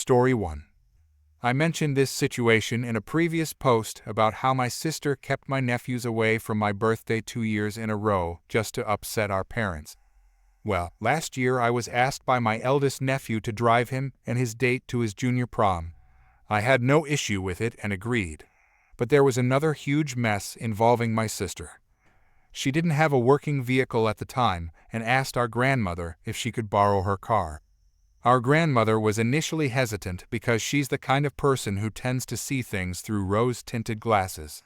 Story 1. I mentioned this situation in a previous post about how my sister kept my nephews away from my birthday 2 years in a row just to upset our parents. Well, last year I was asked by my eldest nephew to drive him and his date to his junior prom. I had no issue with it and agreed. But there was another huge mess involving my sister. She didn't have a working vehicle at the time and asked our grandmother if she could borrow her car. Our grandmother was initially hesitant because she's the kind of person who tends to see things through rose-tinted glasses.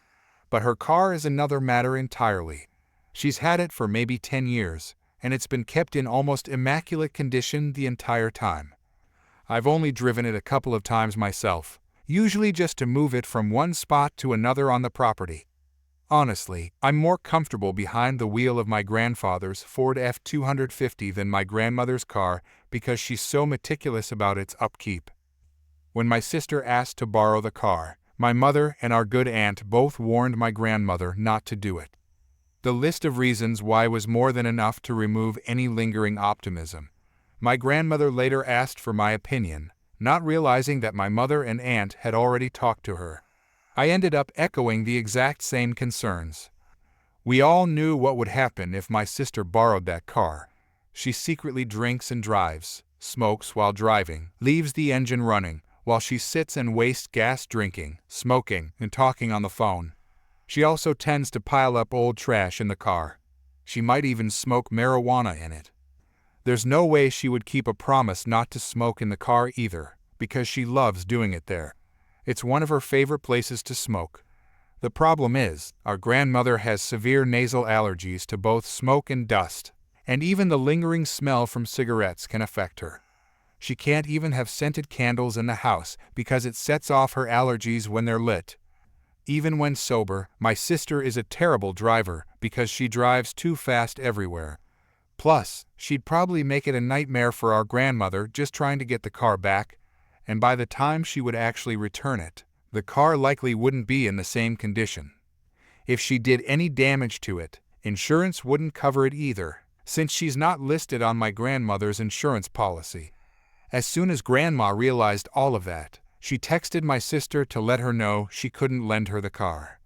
But her car is another matter entirely. She's had it for maybe 10 years, and it's been kept in almost immaculate condition the entire time. I've only driven it a couple of times myself, usually just to move it from one spot to another on the property. Honestly, I'm more comfortable behind the wheel of my grandfather's Ford F-250 than my grandmother's car because she's so meticulous about its upkeep. When my sister asked to borrow the car, my mother and our good aunt both warned my grandmother not to do it. The list of reasons why was more than enough to remove any lingering optimism. My grandmother later asked for my opinion, not realizing that my mother and aunt had already talked to her. I ended up echoing the exact same concerns. We all knew what would happen if my sister borrowed that car. She secretly drinks and drives, smokes while driving, leaves the engine running, while she sits and wastes gas drinking, smoking, and talking on the phone. She also tends to pile up old trash in the car. She might even smoke marijuana in it. There's no way she would keep a promise not to smoke in the car either, because she loves doing it there. It's one of her favorite places to smoke. The problem is, our grandmother has severe nasal allergies to both smoke and dust, and even the lingering smell from cigarettes can affect her. She can't even have scented candles in the house because it sets off her allergies when they're lit. Even when sober, my sister is a terrible driver because she drives too fast everywhere. Plus, she'd probably make it a nightmare for our grandmother just trying to get the car back, and by the time she would actually return it, the car likely wouldn't be in the same condition. If she did any damage to it, insurance wouldn't cover it either, since she's not listed on my grandmother's insurance policy. As soon as Grandma realized all of that, she texted my sister to let her know she couldn't lend her the car.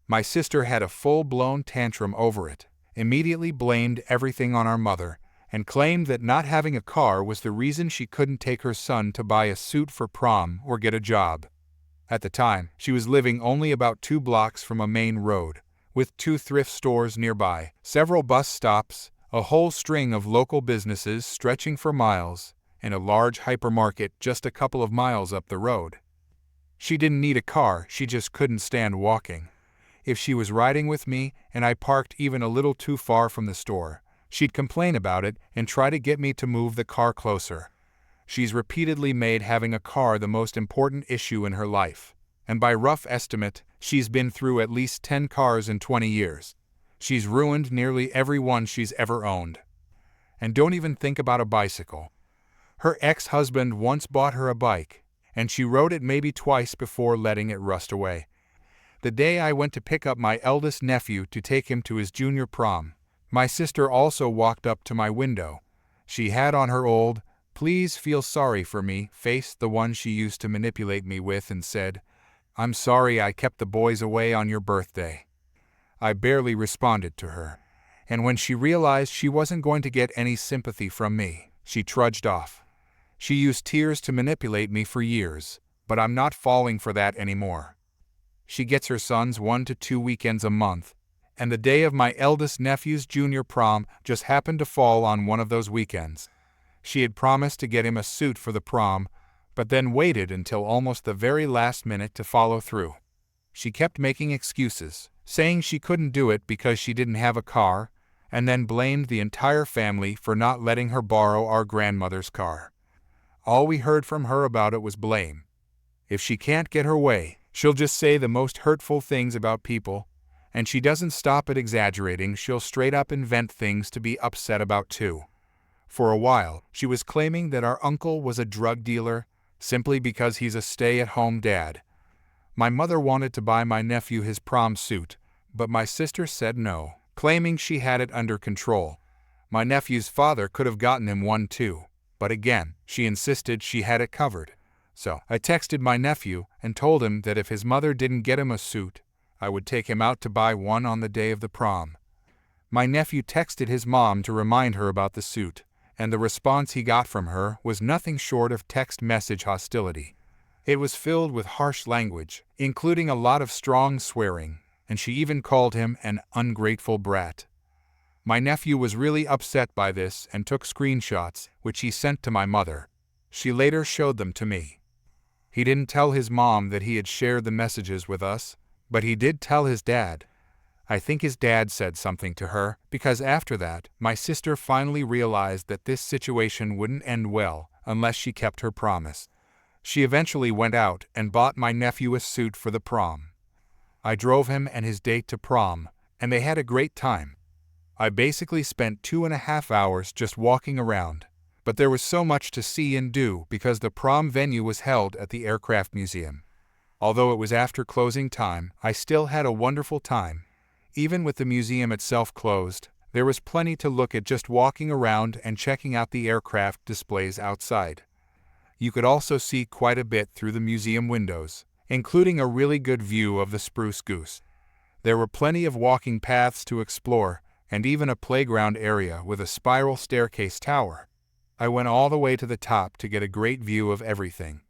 My sister had a full-blown tantrum over it, immediately blamed everything on our mother, and claimed that not having a car was the reason she couldn't take her son to buy a suit for prom or get a job. At the time, she was living only about 2 blocks from a main road, with 2 thrift stores nearby, several bus stops, a whole string of local businesses stretching for miles, and a large hypermarket just a couple of miles up the road. She didn't need a car, she just couldn't stand walking. If she was riding with me and I parked even a little too far from the store, she'd complain about it and try to get me to move the car closer. She's repeatedly made having a car the most important issue in her life, and by rough estimate, she's been through at least 10 cars in 20 years. She's ruined nearly every one she's ever owned. And don't even think about a bicycle. Her ex-husband once bought her a bike, and she rode it maybe twice before letting it rust away. The day I went to pick up my eldest nephew to take him to his junior prom, my sister also walked up to my window. She had on her old, "Please feel sorry for me" face, the one she used to manipulate me with, and said, "I'm sorry I kept the boys away on your birthday." I barely responded to her, and when she realized she wasn't going to get any sympathy from me, she trudged off. She used tears to manipulate me for years, but I'm not falling for that anymore. She gets her sons 1 to 2 weekends a month, and the day of my eldest nephew's junior prom just happened to fall on one of those weekends. She had promised to get him a suit for the prom, but then waited until almost the very last minute to follow through. She kept making excuses, saying she couldn't do it because she didn't have a car, and then blamed the entire family for not letting her borrow our grandmother's car. All we heard from her about it was blame. If she can't get her way, she'll just say the most hurtful things about people, and she doesn't stop at exaggerating, she'll straight up invent things to be upset about too. For a while, she was claiming that our uncle was a drug dealer, simply because he's a stay-at-home dad. My mother wanted to buy my nephew his prom suit, but my sister said no, claiming she had it under control. My nephew's father could have gotten him one too, but again, she insisted she had it covered. So I texted my nephew and told him that if his mother didn't get him a suit, I would take him out to buy one on the day of the prom. My nephew texted his mom to remind her about the suit, and the response he got from her was nothing short of text message hostility. It was filled with harsh language, including a lot of strong swearing, and she even called him an ungrateful brat. My nephew was really upset by this and took screenshots, which he sent to my mother. She later showed them to me. He didn't tell his mom that he had shared the messages with us, but he did tell his dad. I think his dad said something to her, because after that, my sister finally realized that this situation wouldn't end well unless she kept her promise. She eventually went out and bought my nephew a suit for the prom. I drove him and his date to prom, and they had a great time. I basically spent 2.5 hours just walking around, but there was so much to see and do because the prom venue was held at the Aircraft Museum. Although it was after closing time, I still had a wonderful time. Even with the museum itself closed, there was plenty to look at just walking around and checking out the aircraft displays outside. You could also see quite a bit through the museum windows, including a really good view of the Spruce Goose. There were plenty of walking paths to explore, and even a playground area with a spiral staircase tower. I went all the way to the top to get a great view of everything.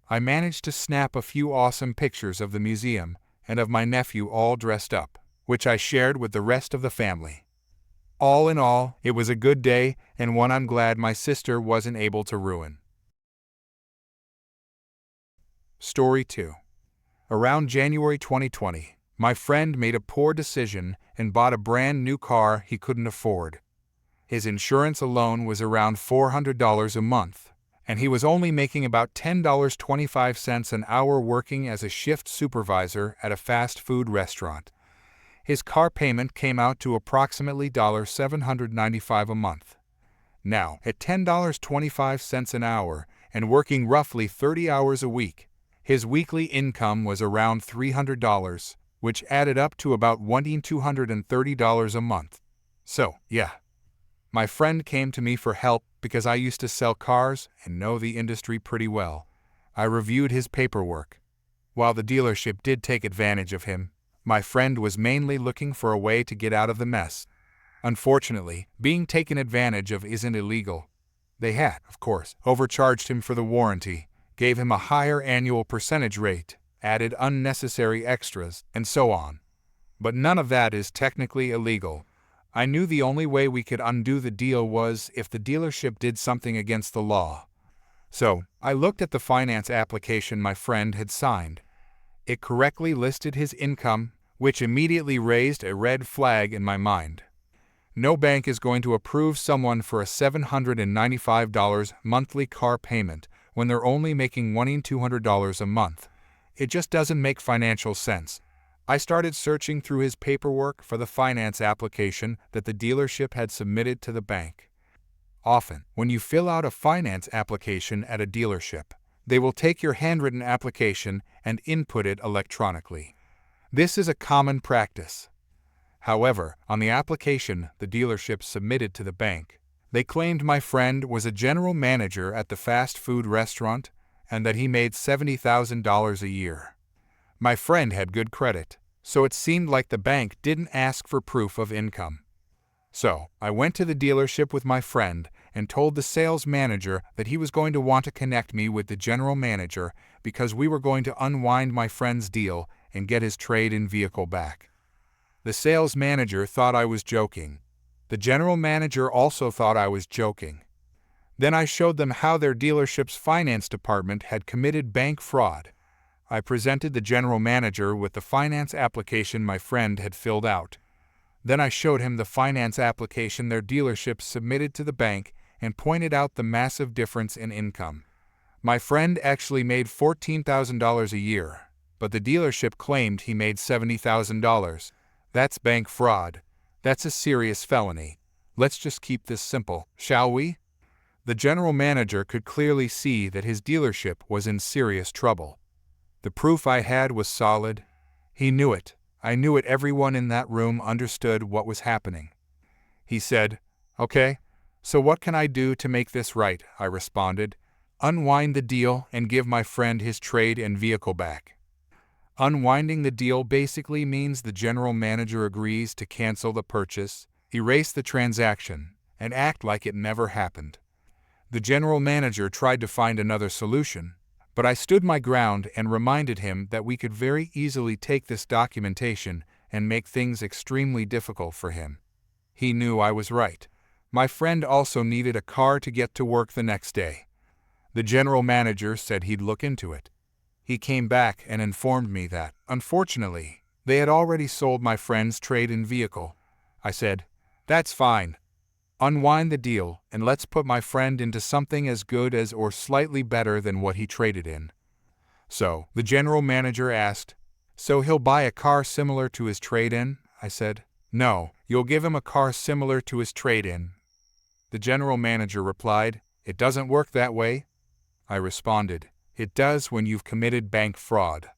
I managed to snap a few awesome pictures of the museum and of my nephew all dressed up, which I shared with the rest of the family. All in all, it was a good day and one I'm glad my sister wasn't able to ruin. Story 2. Around January 2020, my friend made a poor decision and bought a brand new car he couldn't afford. His insurance alone was around $400 a month, and he was only making about $10.25 an hour working as a shift supervisor at a fast food restaurant. His car payment came out to approximately $795 a month. Now, at $10.25 an hour and working roughly 30 hours a week, his weekly income was around $300, which added up to about $1,230 a month. So, yeah. My friend came to me for help because I used to sell cars and know the industry pretty well. I reviewed his paperwork. While the dealership did take advantage of him, my friend was mainly looking for a way to get out of the mess. Unfortunately, being taken advantage of isn't illegal. They had, of course, overcharged him for the warranty, gave him a higher annual percentage rate, added unnecessary extras, and so on. But none of that is technically illegal. I knew the only way we could undo the deal was if the dealership did something against the law. So, I looked at the finance application my friend had signed. It correctly listed his income, which immediately raised a red flag in my mind. No bank is going to approve someone for a $795 monthly car payment when they're only making $1,200 a month. It just doesn't make financial sense. I started searching through his paperwork for the finance application that the dealership had submitted to the bank. Often, when you fill out a finance application at a dealership, they will take your handwritten application and input it electronically. This is a common practice. However, on the application the dealership submitted to the bank, they claimed my friend was a general manager at the fast food restaurant and that he made $70,000 a year. My friend had good credit, so it seemed like the bank didn't ask for proof of income. So, I went to the dealership with my friend and told the sales manager that he was going to want to connect me with the general manager because we were going to unwind my friend's deal and get his trade-in vehicle back. The sales manager thought I was joking. The general manager also thought I was joking. Then I showed them how their dealership's finance department had committed bank fraud. I presented the general manager with the finance application my friend had filled out. Then I showed him the finance application their dealership submitted to the bank and pointed out the massive difference in income. My friend actually made $14,000 a year, but the dealership claimed he made $70,000. That's bank fraud. That's a serious felony. Let's just keep this simple, shall we? The general manager could clearly see that his dealership was in serious trouble. The proof I had was solid. He knew it. I knew it. Everyone in that room understood what was happening. He said, "Okay, so what can I do to make this right?" I responded. Unwind the deal and give my friend his trade-in vehicle back. Unwinding the deal basically means the general manager agrees to cancel the purchase, erase the transaction, and act like it never happened. The general manager tried to find another solution, but I stood my ground and reminded him that we could very easily take this documentation and make things extremely difficult for him. He knew I was right. My friend also needed a car to get to work the next day. The general manager said he'd look into it. He came back and informed me that, unfortunately, they had already sold my friend's trade-in vehicle. I said, "That's fine. Unwind the deal and let's put my friend into something as good as or slightly better than what he traded in." So, the general manager asked, "So he'll buy a car similar to his trade-in?" I said, "No, you'll give him a car similar to his trade-in." The general manager replied, "It doesn't work that way." I responded, "It does when you've committed bank fraud."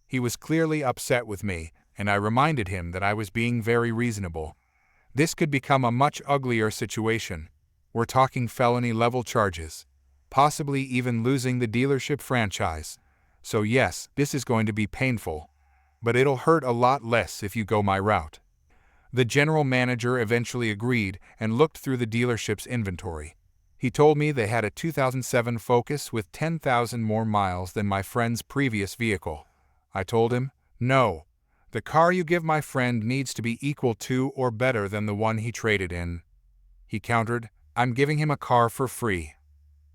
He was clearly upset with me, and I reminded him that I was being very reasonable. This could become a much uglier situation. We're talking felony-level charges, possibly even losing the dealership franchise. So yes, this is going to be painful, but it'll hurt a lot less if you go my route. The general manager eventually agreed and looked through the dealership's inventory. He told me they had a 2007 Focus with 10,000 more miles than my friend's previous vehicle. I told him, "No. The car you give my friend needs to be equal to or better than the one he traded in." He countered, "I'm giving him a car for free."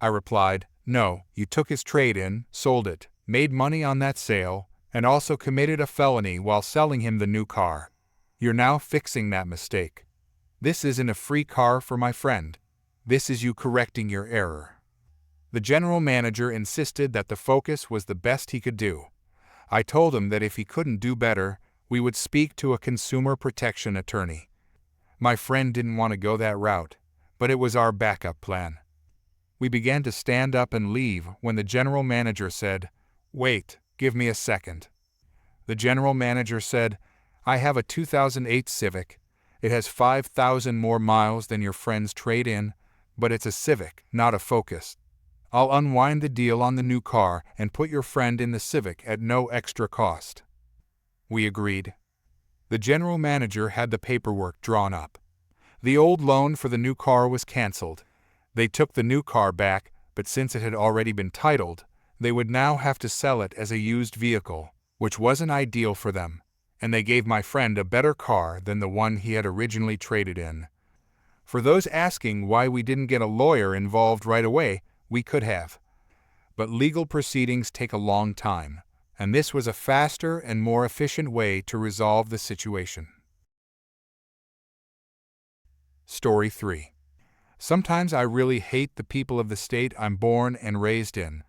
I replied, "No, you took his trade-in, sold it, made money on that sale, and also committed a felony while selling him the new car. You're now fixing that mistake. This isn't a free car for my friend. This is you correcting your error." The general manager insisted that the Focus was the best he could do. I told him that if he couldn't do better, we would speak to a consumer protection attorney. My friend didn't want to go that route, but it was our backup plan. We began to stand up and leave when the general manager said, "Wait, give me a second." The general manager said, "I have a 2008 Civic. It has 5,000 more miles than your friend's trade-in, but it's a Civic, not a Focus. I'll unwind the deal on the new car and put your friend in the Civic at no extra cost." We agreed. The general manager had the paperwork drawn up. The old loan for the new car was canceled. They took the new car back, but since it had already been titled, they would now have to sell it as a used vehicle, which wasn't ideal for them, and they gave my friend a better car than the one he had originally traded in. For those asking why we didn't get a lawyer involved right away, we could have. But legal proceedings take a long time, and this was a faster and more efficient way to resolve the situation. Story 3. Sometimes I really hate the people of the state I'm born and raised in.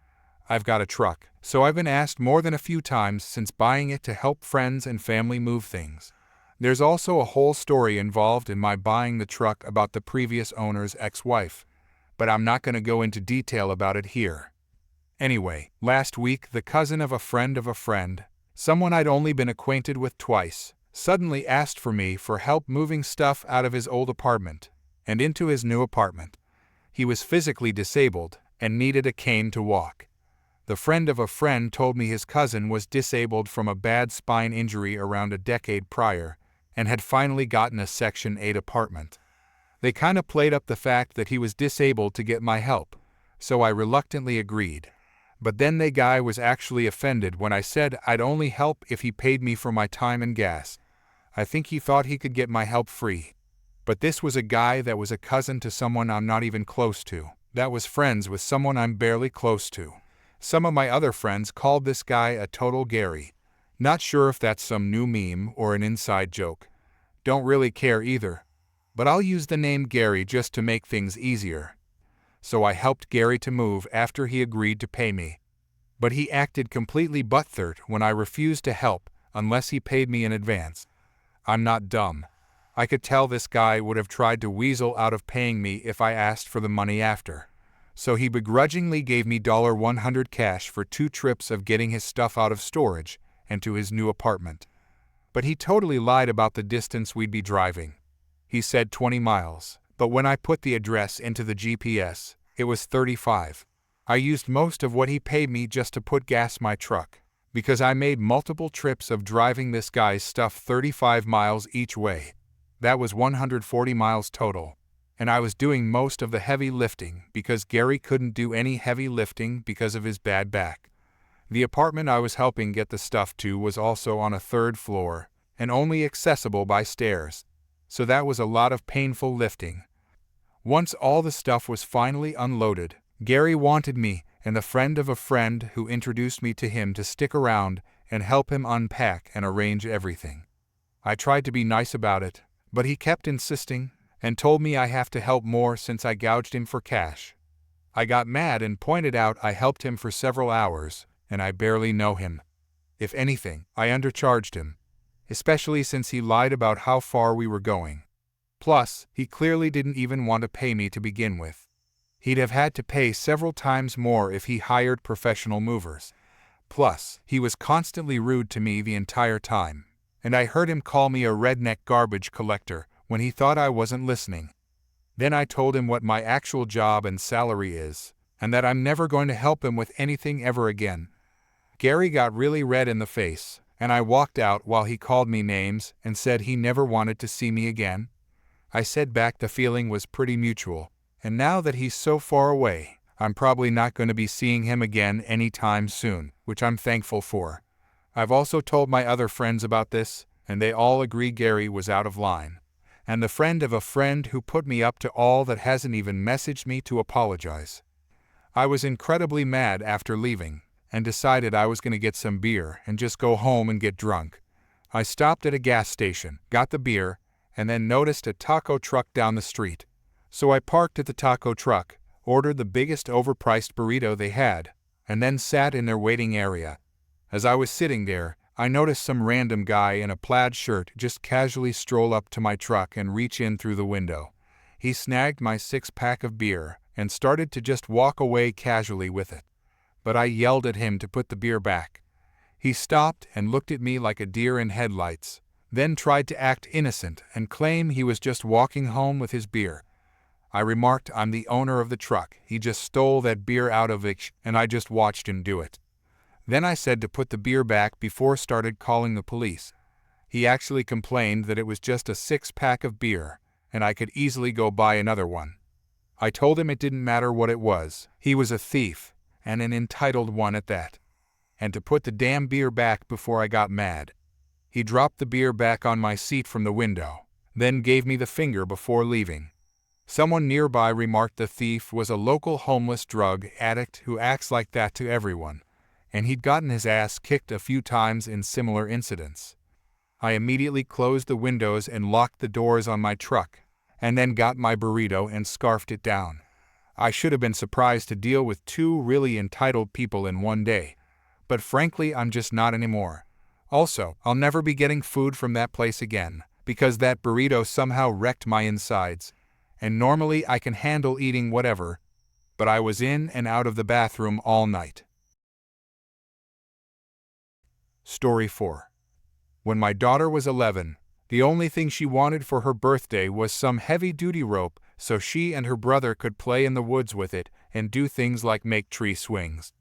I've got a truck, so I've been asked more than a few times since buying it to help friends and family move things. There's also a whole story involved in my buying the truck about the previous owner's ex-wife, but I'm not going to go into detail about it here. Anyway, last week the cousin of a friend, someone I'd only been acquainted with twice, suddenly asked for me for help moving stuff out of his old apartment and into his new apartment. He was physically disabled and needed a cane to walk. The friend of a friend told me his cousin was disabled from a bad spine injury around a decade prior and had finally gotten a Section 8 apartment. They kind of played up the fact that he was disabled to get my help, so I reluctantly agreed. But then the guy was actually offended when I said I'd only help if he paid me for my time and gas. I think he thought he could get my help free. But this was a guy that was a cousin to someone I'm not even close to, that was friends with someone I'm barely close to. Some of my other friends called this guy a total Gary. Not sure if that's some new meme or an inside joke. Don't really care either. But I'll use the name Gary just to make things easier. So I helped Gary to move after he agreed to pay me. But he acted completely butthurt when I refused to help unless he paid me in advance. I'm not dumb. I could tell this guy would have tried to weasel out of paying me if I asked for the money after. So he begrudgingly gave me $100 cash for 2 trips of getting his stuff out of storage and to his new apartment. But he totally lied about the distance we'd be driving. He said 20 miles, but when I put the address into the GPS, it was 35. I used most of what he paid me just to put gas my truck, because I made multiple trips of driving this guy's stuff 35 miles each way. That was 140 miles total. And I was doing most of the heavy lifting because Gary couldn't do any heavy lifting because of his bad back. The apartment I was helping get the stuff to was also on a third floor and only accessible by stairs, so that was a lot of painful lifting. Once all the stuff was finally unloaded, Gary wanted me and the friend of a friend who introduced me to him to stick around and help him unpack and arrange everything. I tried to be nice about it, but he kept insisting and told me I have to help more since I gouged him for cash. I got mad and pointed out I helped him for several hours, and I barely know him. If anything, I undercharged him, especially since he lied about how far we were going. Plus, he clearly didn't even want to pay me to begin with. He'd have had to pay several times more if he hired professional movers. Plus, he was constantly rude to me the entire time, and I heard him call me a redneck garbage collector when he thought I wasn't listening. Then I told him what my actual job and salary is, and that I'm never going to help him with anything ever again. Gary got really red in the face, and I walked out while he called me names and said he never wanted to see me again. I said back the feeling was pretty mutual, and now that he's so far away, I'm probably not going to be seeing him again anytime soon, which I'm thankful for. I've also told my other friends about this, and they all agree Gary was out of line. And the friend of a friend who put me up to all that hasn't even messaged me to apologize. I was incredibly mad after leaving, and decided I was going to get some beer and just go home and get drunk. I stopped at a gas station, got the beer, and then noticed a taco truck down the street. So I parked at the taco truck, ordered the biggest overpriced burrito they had, and then sat in their waiting area. As I was sitting there, I noticed some random guy in a plaid shirt just casually stroll up to my truck and reach in through the window. He snagged my 6-pack of beer and started to just walk away casually with it. But I yelled at him to put the beer back. He stopped and looked at me like a deer in headlights, then tried to act innocent and claim he was just walking home with his beer. I remarked I'm the owner of the truck, he just stole that beer out of it and I just watched him do it. Then I said to put the beer back before started calling the police. He actually complained that it was just a 6-pack of beer, and I could easily go buy another one. I told him it didn't matter what it was, he was a thief, and an entitled one at that. And to put the damn beer back before I got mad. He dropped the beer back on my seat from the window, then gave me the finger before leaving. Someone nearby remarked the thief was a local homeless drug addict who acts like that to everyone, and he'd gotten his ass kicked a few times in similar incidents. I immediately closed the windows and locked the doors on my truck, and then got my burrito and scarfed it down. I should have been surprised to deal with 2 really entitled people in one day, but frankly I'm just not anymore. Also, I'll never be getting food from that place again, because that burrito somehow wrecked my insides, and normally I can handle eating whatever, but I was in and out of the bathroom all night. Story 4. When my daughter was 11, the only thing she wanted for her birthday was some heavy-duty rope so she and her brother could play in the woods with it and do things like make tree swings.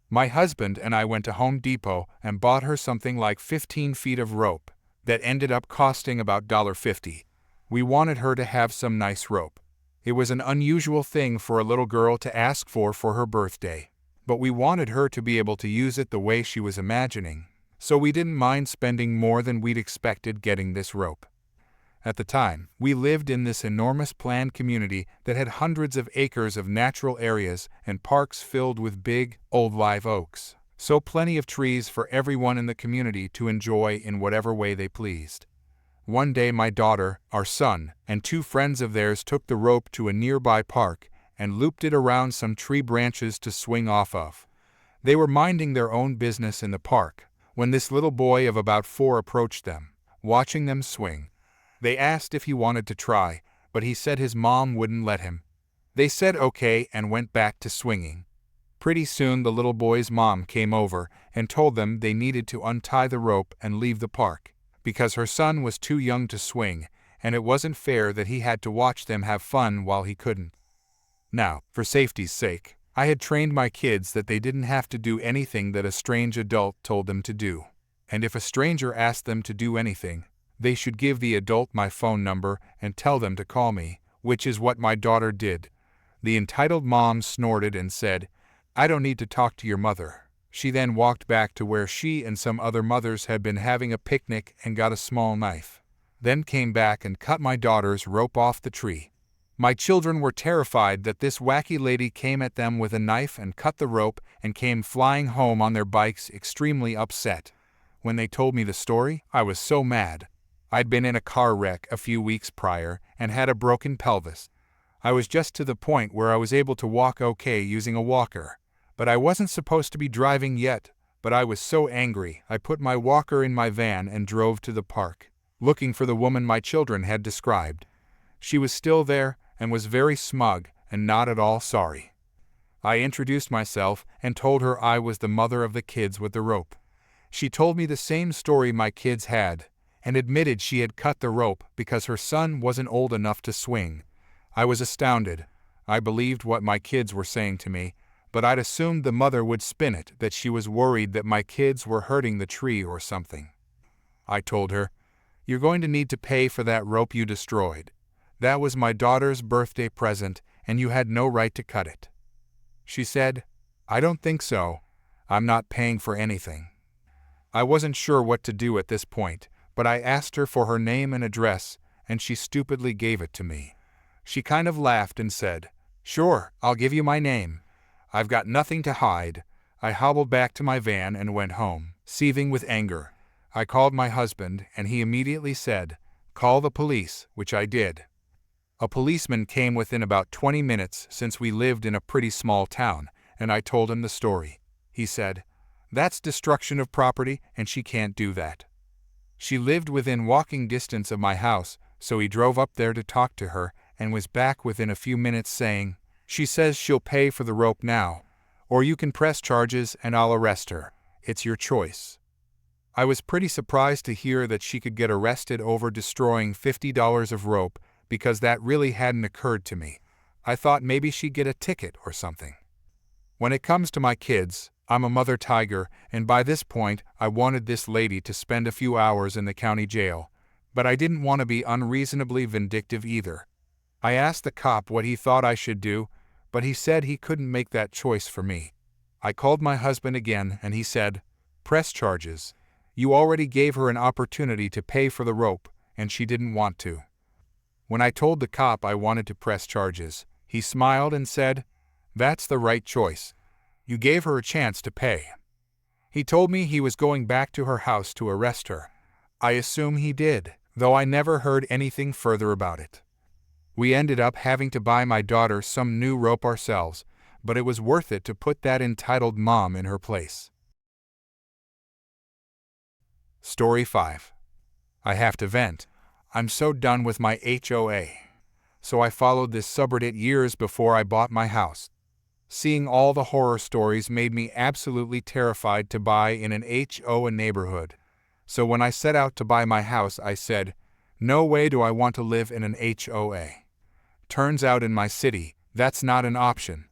My husband and I went to Home Depot and bought her something like 15 feet of rope that ended up costing about $1.50. We wanted her to have some nice rope. It was an unusual thing for a little girl to ask for her birthday, but we wanted her to be able to use it the way she was imagining. So we didn't mind spending more than we'd expected getting this rope. At the time, we lived in this enormous planned community that had hundreds of acres of natural areas and parks filled with big, old live oaks, so plenty of trees for everyone in the community to enjoy in whatever way they pleased. One day my daughter, our son, and 2 friends of theirs took the rope to a nearby park and looped it around some tree branches to swing off of. They were minding their own business in the park when this little boy of about 4 approached them, watching them swing. They asked if he wanted to try, but he said his mom wouldn't let him. They said okay and went back to swinging. Pretty soon the little boy's mom came over and told them they needed to untie the rope and leave the park, because her son was too young to swing, and it wasn't fair that he had to watch them have fun while he couldn't. Now, for safety's sake, I had trained my kids that they didn't have to do anything that a strange adult told them to do. And if a stranger asked them to do anything, they should give the adult my phone number and tell them to call me, which is what my daughter did. The entitled mom snorted and said, "I don't need to talk to your mother." She then walked back to where she and some other mothers had been having a picnic and got a small knife. Then came back and cut my daughter's rope off the tree. My children were terrified that this wacky lady came at them with a knife and cut the rope and came flying home on their bikes, extremely upset. When they told me the story, I was so mad. I'd been in a car wreck a few weeks prior and had a broken pelvis. I was just to the point where I was able to walk okay using a walker. But I wasn't supposed to be driving yet, but I was so angry I put my walker in my van and drove to the park, looking for the woman my children had described. She was still there and was very smug and not at all sorry. I introduced myself and told her I was the mother of the kids with the rope. She told me the same story my kids had, and admitted she had cut the rope because her son wasn't old enough to swing. I was astounded. I believed what my kids were saying to me, but I'd assumed the mother would spin it that she was worried that my kids were hurting the tree or something. I told her, "You're going to need to pay for that rope you destroyed. That was my daughter's birthday present, and you had no right to cut it." She said, "I don't think so. I'm not paying for anything." I wasn't sure what to do at this point, but I asked her for her name and address, and she stupidly gave it to me. She kind of laughed and said, "Sure, I'll give you my name. I've got nothing to hide." I hobbled back to my van and went home, seething with anger. I called my husband, and he immediately said, "Call the police," which I did. A policeman came within about 20 minutes since we lived in a pretty small town, and I told him the story. He said, "That's destruction of property, and she can't do that." She lived within walking distance of my house, so he drove up there to talk to her and was back within a few minutes saying, "She says she'll pay for the rope now, or you can press charges and I'll arrest her. It's your choice." I was pretty surprised to hear that she could get arrested over destroying $50 of rope, because that really hadn't occurred to me. I thought maybe she'd get a ticket or something. When it comes to my kids, I'm a mother tiger, and by this point I wanted this lady to spend a few hours in the county jail, but I didn't want to be unreasonably vindictive either. I asked the cop what he thought I should do, but he said he couldn't make that choice for me. I called my husband again, and he said, "Press charges. You already gave her an opportunity to pay for the rope, and she didn't want to." When I told the cop I wanted to press charges, he smiled and said, "That's the right choice. You gave her a chance to pay." He told me he was going back to her house to arrest her. I assume he did, though I never heard anything further about it. We ended up having to buy my daughter some new rope ourselves, but it was worth it to put that entitled mom in her place. Story 5. I have to vent. I'm so done with my HOA. So I followed this subreddit years before I bought my house. Seeing all the horror stories made me absolutely terrified to buy in an HOA neighborhood. So when I set out to buy my house, I said, "No way do I want to live in an HOA." Turns out in my city, that's not an option.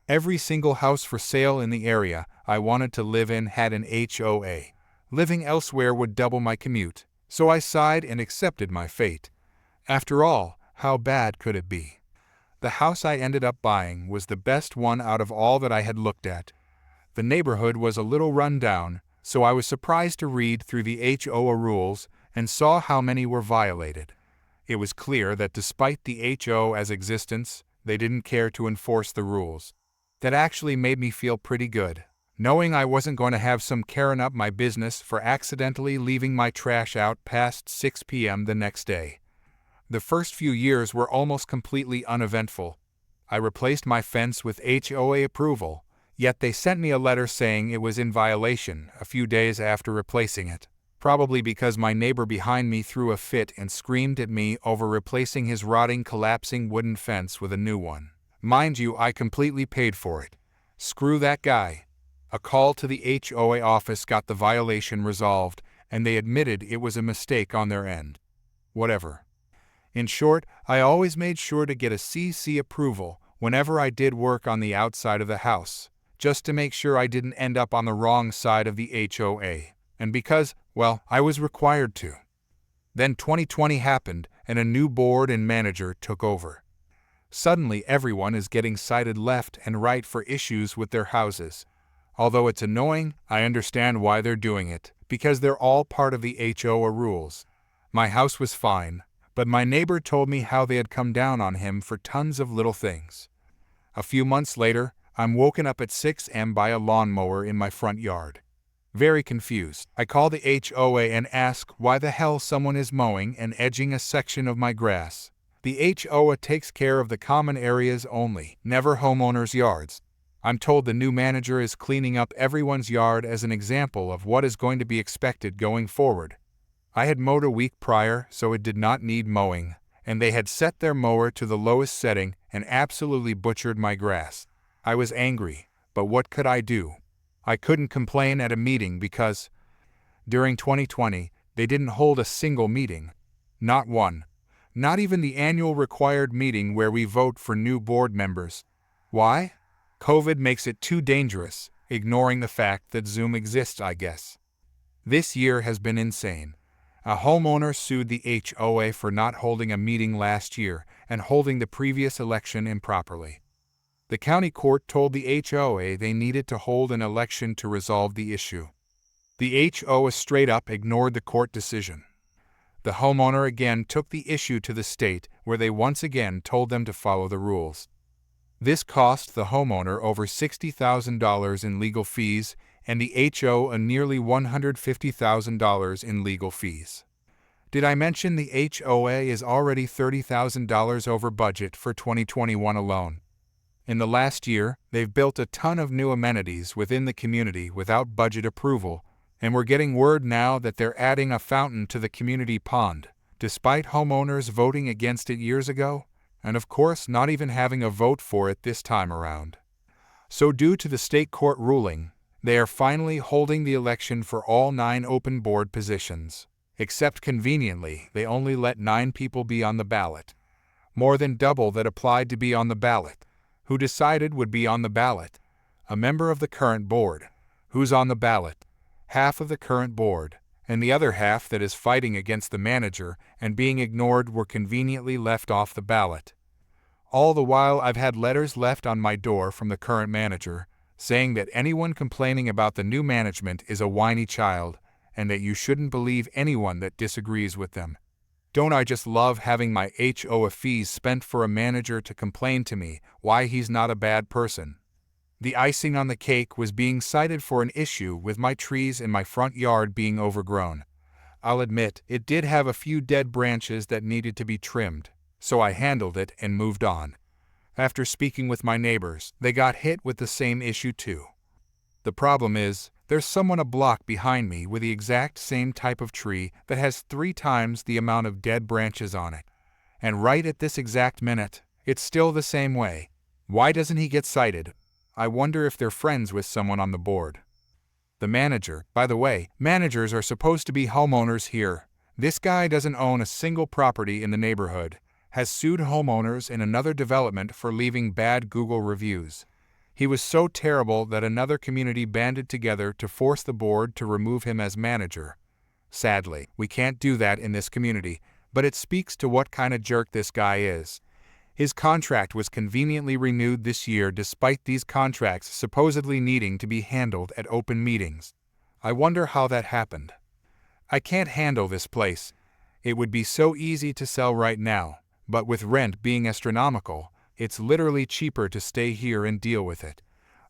Every single house for sale in the area I wanted to live in had an HOA. Living elsewhere would double my commute, so I sighed and accepted my fate. After all, how bad could it be? The house I ended up buying was the best one out of all that I had looked at. The neighborhood was a little run down, so I was surprised to read through the HOA rules and saw how many were violated. It was clear that despite the HOA's existence, they didn't care to enforce the rules. That actually made me feel pretty good, knowing I wasn't going to have some Karen up my business for accidentally leaving my trash out past 6 p.m. the next day. The first few years were almost completely uneventful. I replaced my fence with HOA approval, yet they sent me a letter saying it was in violation a few days after replacing it, probably because my neighbor behind me threw a fit and screamed at me over replacing his rotting, collapsing wooden fence with a new one. Mind you, I completely paid for it. Screw that guy. A call to the HOA office got the violation resolved, and they admitted it was a mistake on their end. Whatever. In short, I always made sure to get a CC approval whenever I did work on the outside of the house, just to make sure I didn't end up on the wrong side of the HOA, and because, well, I was required to. Then 2020 happened, and a new board and manager took over. Suddenly everyone is getting cited left and right for issues with their houses. Although it's annoying, I understand why they're doing it, because they're all part of the HOA rules. My house was fine, but my neighbor told me how they had come down on him for tons of little things. A few months later, I'm woken up at 6 a.m. by a lawnmower in my front yard. Very confused, I call the HOA and ask why the hell someone is mowing and edging a section of my grass. The HOA takes care of the common areas only, never homeowners' yards. I'm told the new manager is cleaning up everyone's yard as an example of what is going to be expected going forward. I had mowed a week prior, so it did not need mowing, and they had set their mower to the lowest setting and absolutely butchered my grass. I was angry, but what could I do? I couldn't complain at a meeting because, during 2020, they didn't hold a single meeting. Not one. Not even the annual required meeting where we vote for new board members. Why? COVID makes it too dangerous, ignoring the fact that Zoom exists, I guess. This year has been insane. A homeowner sued the HOA for not holding a meeting last year and holding the previous election improperly. The county court told the HOA they needed to hold an election to resolve the issue. The HOA straight up ignored the court decision. The homeowner again took the issue to the state, where they once again told them to follow the rules. This cost the homeowner over $60,000 in legal fees and the HOA nearly $150,000 in legal fees. Did I mention the HOA is already $30,000 over budget for 2021 alone? In the last year, they've built a ton of new amenities within the community without budget approval, and we're getting word now that they're adding a fountain to the community pond, despite homeowners voting against it years ago, and of course not even having a vote for it this time around. So due to the state court ruling, they are finally holding the election for all 9 open board positions. Except conveniently, they only let 9 people be on the ballot. More than double that applied to be on the ballot. Who decided would be on the ballot? A member of the current board. Who's on the ballot? Half of the current board, and the other half that is fighting against the manager and being ignored were conveniently left off the ballot. All the while I've had letters left on my door from the current manager, saying that anyone complaining about the new management is a whiny child, and that you shouldn't believe anyone that disagrees with them. Don't I just love having my HOA fees spent for a manager to complain to me why he's not a bad person? The icing on the cake was being cited for an issue with my trees in my front yard being overgrown. I'll admit, it did have a few dead branches that needed to be trimmed, so I handled it and moved on. After speaking with my neighbors, they got hit with the same issue too. The problem is, there's someone a block behind me with the exact same type of tree that has 3 times the amount of dead branches on it. And right at this exact minute, it's still the same way. Why doesn't he get cited? I wonder if they're friends with someone on the board. The manager, by the way, managers are supposed to be homeowners here. This guy doesn't own a single property in the neighborhood, has sued homeowners in another development for leaving bad Google reviews. He was so terrible that another community banded together to force the board to remove him as manager. Sadly, we can't do that in this community, but it speaks to what kind of jerk this guy is. His contract was conveniently renewed this year despite these contracts supposedly needing to be handled at open meetings. I wonder how that happened. I can't handle this place. It would be so easy to sell right now, but with rent being astronomical, it's literally cheaper to stay here and deal with it.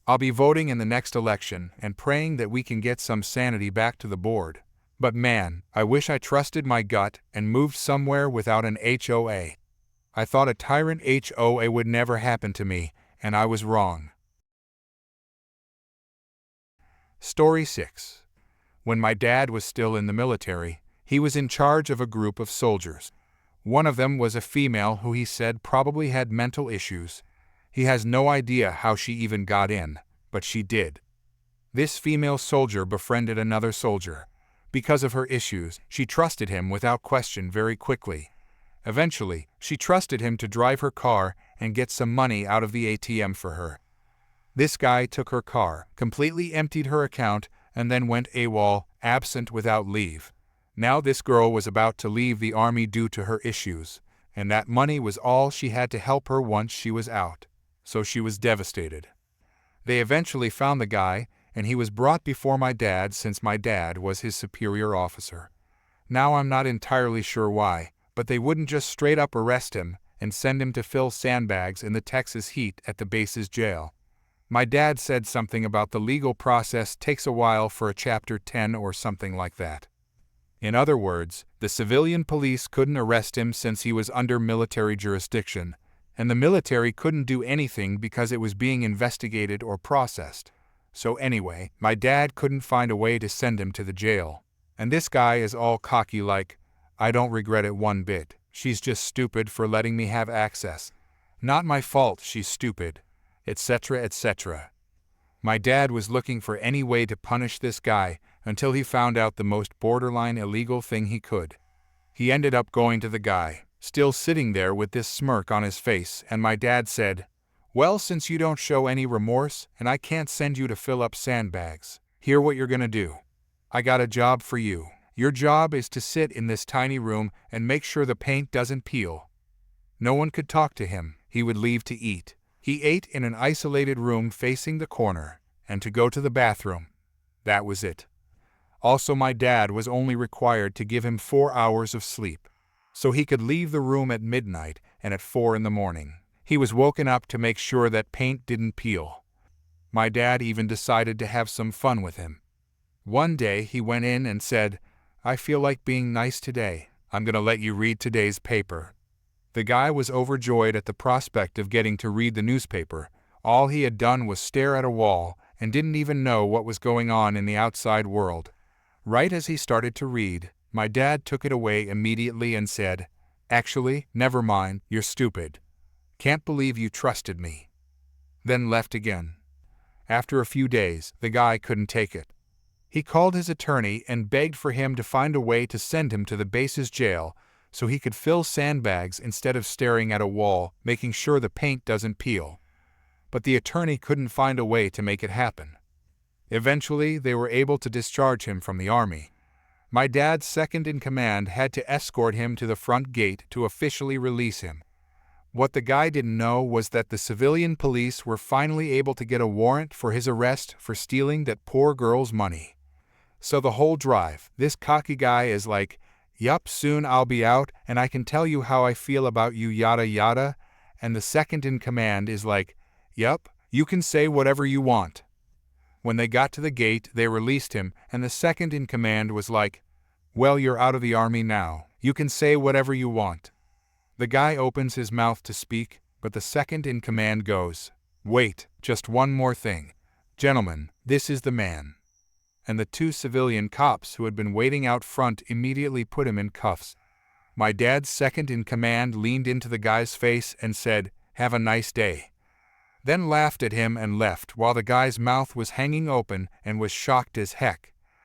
I'll be voting in the next election and praying that we can get some sanity back to the board. But man, I wish I trusted my gut and moved somewhere without an HOA. I thought a tyrant HOA would never happen to me, and I was wrong. Story 6. When my dad was still in the military, he was in charge of a group of soldiers. One of them was a female who he said probably had mental issues. He has no idea how she even got in, but she did. This female soldier befriended another soldier. Because of her issues, she trusted him without question very quickly. Eventually, she trusted him to drive her car and get some money out of the ATM for her. This guy took her car, completely emptied her account, and then went AWOL, absent without leave. Now this girl was about to leave the army due to her issues, and that money was all she had to help her once she was out. So she was devastated. They eventually found the guy, and he was brought before my dad since my dad was his superior officer. Now I'm not entirely sure why, but they wouldn't just straight up arrest him and send him to fill sandbags in the Texas heat at the base's jail. My dad said something about the legal process takes a while for a Chapter 10 or something like that. In other words, the civilian police couldn't arrest him since he was under military jurisdiction, and the military couldn't do anything because it was being investigated or processed. So anyway, my dad couldn't find a way to send him to the jail. And this guy is all cocky like, I don't regret it one bit. She's just stupid for letting me have access. Not my fault she's stupid, etc., etc. My dad was looking for any way to punish this guy until he found out the most borderline illegal thing he could. He ended up going to the guy, still sitting there with this smirk on his face, and my dad said, well, since you don't show any remorse and I can't send you to fill up sandbags, here's what you're gonna do. I got a job for you. Your job is to sit in this tiny room and make sure the paint doesn't peel. No one could talk to him. He would leave to eat. He ate in an isolated room facing the corner, and to go to the bathroom. That was it. Also, my dad was only required to give him 4 hours of sleep, so he could leave the room at midnight and at 4 in the morning. He was woken up to make sure that paint didn't peel. My dad even decided to have some fun with him. One day he went in and said, I feel like being nice today. I'm gonna let you read today's paper. The guy was overjoyed at the prospect of getting to read the newspaper. All he had done was stare at a wall and didn't even know what was going on in the outside world. Right as he started to read, my dad took it away immediately and said, actually, never mind, you're stupid. Can't believe you trusted me. Then left again. After a few days, the guy couldn't take it. He called his attorney and begged for him to find a way to send him to the base's jail so he could fill sandbags instead of staring at a wall, making sure the paint doesn't peel. But the attorney couldn't find a way to make it happen. Eventually, they were able to discharge him from the army. My dad's second-in-command had to escort him to the front gate to officially release him. What the guy didn't know was that the civilian police were finally able to get a warrant for his arrest for stealing that poor girl's money. So the whole drive, this cocky guy is like, yup, soon I'll be out and I can tell you how I feel about you, yada yada, and the second-in-command is like, yup, you can say whatever you want. When they got to the gate, they released him, and the second-in-command was like, well, you're out of the army now. You can say whatever you want. The guy opens his mouth to speak, but the second-in-command goes, wait, just one more thing. Gentlemen, this is the man. And the 2 civilian cops who had been waiting out front immediately put him in cuffs. My dad's second-in-command leaned into the guy's face and said, have a nice day. Then laughed at him and left while the guy's mouth was hanging open and was shocked as heck.